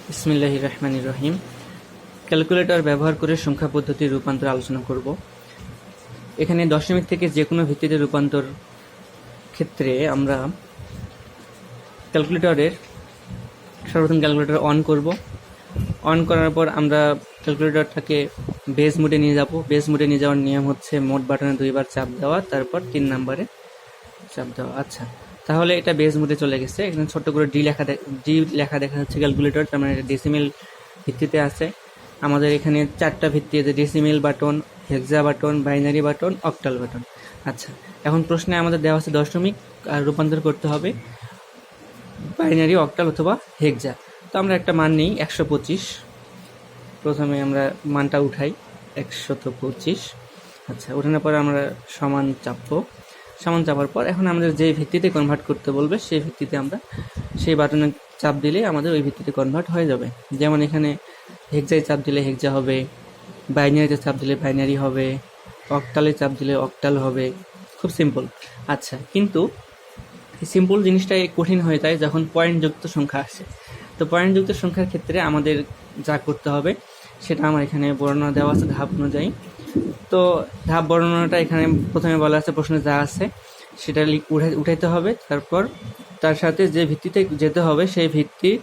বিসমিল্লাহির রহমানির রহিম। ক্যালকুলেটর ব্যবহার করে সংখ্যা পদ্ধতির রূপান্তর আলোচনা করব। এখানে দশমিক থেকে যে কোনো ভিত্তিতে রূপান্তর ক্ষেত্রে আমরা সর্বপ্রথম ক্যালকুলেটর অন করব। অন করার পর আমরা ক্যালকুলেটরটাকে বেস মোডে নিয়ে যাব। বেস মোডে নিয়ে যাওয়ার নিয়ম হচ্ছে মোড বাটনে 2বার চাপ দেওয়া, তারপর 3 নম্বরে চাপ দেওয়া। আচ্ছা, তাহলে এটা বেস মোডে চলে গেছে। এখানে ছোট্ট করে ডি লেখা দেখা যাচ্ছে ক্যালকুলেটর, তার মানে এটা ডেসিমেল ভিত্তিতে আছে। আমাদের এখানে 4টা ভিত্তি আছে: decimal button, hexa button, binary button, octal button. আচ্ছা, এখন প্রশ্নে আমাদের দেওয়া আছে দশমিক আর রূপান্তর করতে হবে বাইনারি, অক্টাল অথবা হেক্সা। তো আমরা একটা মান নিই 125। প্রথমে আমরা মানটা উঠাই 125। আচ্ছা, ওঠানোর পর আমরা সমান চাপার পর এখন আমাদের যে ভিত্তিতে কনভার্ট করতে বলবে সেই ভিত্তিতে আমরা সেই বাটনে চাপ দিলে আমাদের ওই ভিত্তিতে কনভার্ট হয়ে যাবে। যেমন এখানে হেক্সায় চাপ দিলে হেক্সা হবে, বাইনারিতে চাপ দিলে বাইনারি হবে, অক্টালে চাপ দিলে অক্টাল হবে। খুব সিম্পল। আচ্ছা, কিন্তু এই সিম্পল জিনিসটাই কঠিন হয়ে যায় যখন পয়েন্টযুক্ত সংখ্যা আসে। তো পয়েন্টযুক্ত সংখ্যার ক্ষেত্রে আমাদের যা করতে হবে সেটা আমার এখানে বর্ণনা দেওয়া আছে ধাপ অনুযায়ী। তো ধাপ বর্ণনাটা এখানে প্রথমে বলা আছে, প্রশ্নে যা আছে সেটা উঠাইতে হবে। তারপর তার সাথে যে ভিত্তিতে যেতে হবে সেই ভিত্তির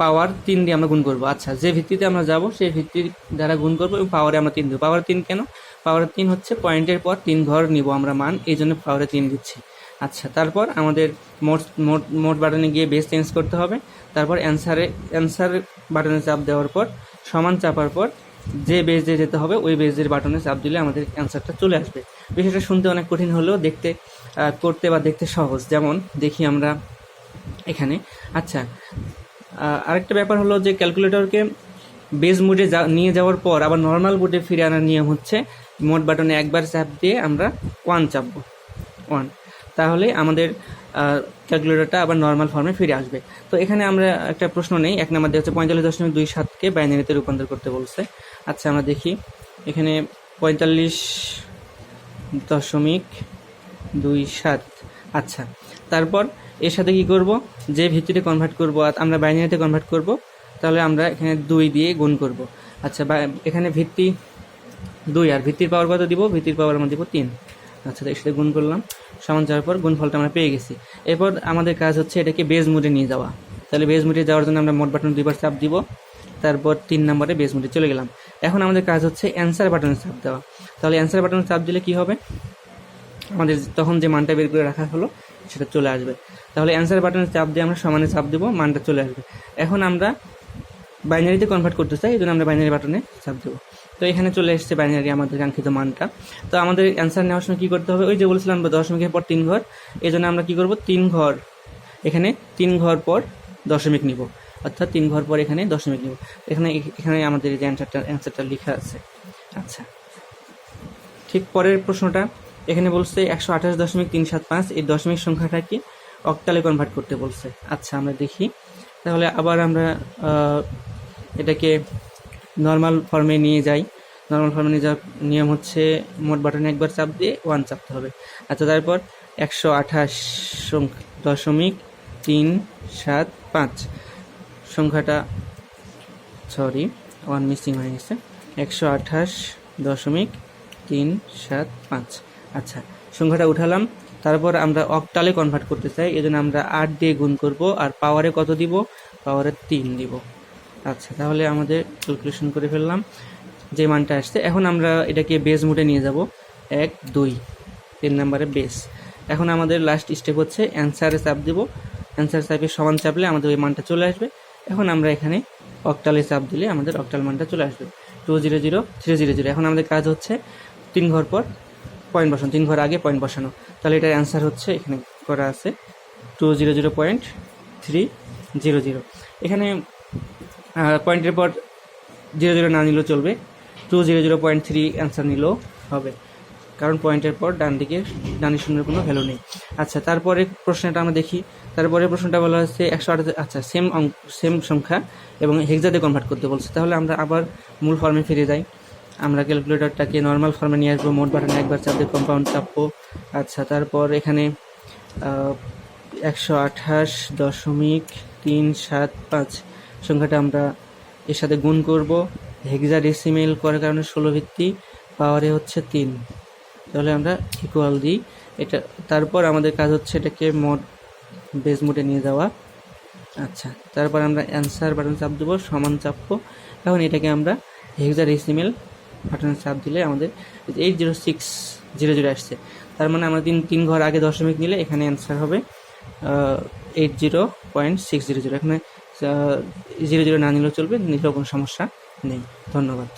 পাওয়ার 3 দিয়ে আমরা গুণ করবো। আচ্ছা, যে ভিত্তিতে আমরা যাব সেই ভিত্তির দ্বারা গুণ করবো এবং পাওয়ারে আমরা 3 দেবো। পাওয়ার 3 কেন? পাওয়ার 3 হচ্ছে পয়েন্টের পর 3 ঘর নিব আমরা মান, এই জন্য পাওয়ারে 3 দিচ্ছি। আচ্ছা, তারপর আমাদের মোট বাটনে গিয়ে বেস চেঞ্জ করতে হবে। তারপর অ্যান্সার বাটনে চাপ দেওয়ার পর সমান চাপার পর যে বেস দিয়ে যেতে হবে ওই বেসের বাটনে চাপ দিলে আমাদের অ্যান্সারটা চলে আসবে। বিষয়টা শুনতে অনেক কঠিন হলেও করতে বা দেখতে সহজ। যেমন দেখি আমরা এখানে। আচ্ছা, আরেকটা ব্যাপার হলো যে ক্যালকুলেটরকে বেস মোডে নিয়ে যাওয়ার পর আবার নর্মাল মোডে ফিরে আনার নিয়ম হচ্ছে মোড বাটনে একবার চাপ দিয়ে আমরা 1 চাপবো, 1। তাহলে আমাদের ক্যালকুলেটরটা আবার নর্মাল ফর্মে ফিরে আসবে। তো এখানে আমরা একটা প্রশ্ন নেই, 1 নম্বর দিয়ে হচ্ছে 45.27কে বাইনারিতে রূপান্তর করতে বলছে। আচ্ছা, আমরা দেখি এখানে 45.27। আচ্ছা, তারপর এর সাথে কি করব, যে ভিত্তিতে কনভার্ট করব আমরা বাইনারিতে কনভার্ট করব, তাহলে আমরা এখানে 2 দিয়ে গুণ করব। আচ্ছা, এখানে ভিত্তি 2 আর ভিত্তির পাওয়ার কত দিব? ভিত্তির পাওয়ার আমরা দিব 3। আচ্ছা, এর সাথে গুণ করলাম, সমান যাওয়ার পর গুণফলটা আমরা পেয়ে গেছি। এরপর আমাদের কাজ হচ্ছে এটাকে বেস মোডে নিয়ে যাওয়া। তাহলে বেস মোডে যাওয়ার জন্য আমরা মোড বাটন 2বার চাপ দিব, তারপর 3 নম্বরে বেস মোডে চলে গেলাম। এখন আমাদের কাজ হচ্ছে অ্যান্সার বাটনে চাপ দেওয়া। তাহলে অ্যান্সার বাটনে চাপ দিলে কি হবে? আমাদের তখন যে মানটা বের করে রাখা হলো সেটা চলে আসবে। তাহলে অ্যান্সার বাটনে চাপ দিয়ে আমরা সমানে চাপ দেবো, মানটা চলে আসবে। এখন আমরা বাইনারিতে কনভার্ট করতে চাই, এই জন্য আমরা বাইনারি বাটনে চাপ দেবো। তো এখানে চলে এসেছে বাইনারি আমাদের কাঙ্ক্ষিত মানটা। তো আমাদের অ্যান্সার নেওয়ার সময় কী করতে হবে? ওই যে বলছিলাম দশমিকের পর 3 ঘর, এই জন্য আমরা কী করবো? 3 ঘর, এখানে 3 ঘর পর দশমিক নিব, অর্থাৎ 3 ঘর পর এখানে দশমিক নিব। এখানে আমাদের যে অ্যান্সারটা লেখা আছে। আচ্ছা, ঠিক পরের প্রশ্নটা এখানে বলছে 128.375, এই দশমিক সংখ্যাটা কি অক্টালে কনভার্ট করতে বলছে। আচ্ছা, আমরা দেখি। তাহলে আবার আমরা এটাকে নর্মাল ফর্মে নিয়ে যাই। নর্মাল ফর্মে নিয়ে যাওয়ার নিয়ম হচ্ছে মোট বাটনে একবার চাপ দিয়ে 1 চাপতে হবে। আচ্ছা, তারপর 128.375 সংখ্যাটা, 1 মিসিং হয়ে গেছে, 128.375। আচ্ছা, সংখ্যাটা উঠালাম। তারপর আমরা অক্টালে কনভার্ট করতে চাই, এই জন্য আমরা 8 দিয়ে গুণ করব আর পাওয়ারে কত দিব? পাওয়ারে 3 দিব। আচ্ছা, তাহলে আমাদের ক্যালকুলেশন করে ফেললাম যে মানটা আসছে। এখন আমরা এটাকে বেস মোডে নিয়ে যাব, 1 2 3 নম্বরে বেস। এখন আমাদের লাস্ট স্টেপ হচ্ছে অ্যান্সারে চাপ দিব। অ্যান্সার চাপে সমান চাপলে আমাদের ওই মানটা চলে আসবে। এখন আমরা এখানে অক্টালে চাপ দিলে আমাদের অক্টাল মানটা চলে আসবে, 200300। এখন আমাদের কাজ হচ্ছে 3 ঘর পর পয়েন্ট বসানো, 3 ঘর আগে পয়েন্ট বসানো। তাহলে এটার অ্যান্সার হচ্ছে এখানে করা আছে 200.300। এখানে পয়েন্টের পর 00 না নিলেও চলবে, 200.3 অ্যান্সার নিলেও হবে, কারণ পয়েন্টের পর ডানের শূন্যের কোনো ভ্যালু নেই। আচ্ছা, তারপরে প্রশ্নটা আমরা দেখি। তারপরে প্রশ্নটা বলা হচ্ছে 128। আচ্ছা, সেম সংখ্যা এবং হেক্সাতে কনভার্ট করতে বলছে। তাহলে আমরা আবার মূল ফর্মে ফিরে যাই। আমরা ক্যালকুলেটরটাকে নর্মাল ফর্মে নিয়ে আসবো, মোট বাটনে একবার চাপ দিয়ে কম্পাউন্ড চাপবো। আচ্ছা, তারপর এখানে 128.375 সংখ্যাটা আমরা এর সাথে গুণ করব। হেক্সাডেসিমেল করার কারণে 16 ভিত্তি, পাওয়ারে হচ্ছে 3, তাহলে আমরা ইকুয়াল দিই এটা। তারপর আমাদের কাজ হচ্ছে এটাকে মোড বেস মোডে নিয়ে যাওয়া। আচ্ছা, তারপর আমরা অ্যান্সার বাটন চাপ দেবো, সমান চাপবো। এখন এটাকে আমরা হেক্সাডেসিমেল বাটনে চাপ দিলে আমাদের 80600 আসছে। তার মানে আমরা তিন ঘর আগে দশমিক নিলে এখানে অ্যান্সার হবে 80.600। এখানে 00 না নিলেও চলবে, নিলেও কোনো সমস্যা নেই। ধন্যবাদ।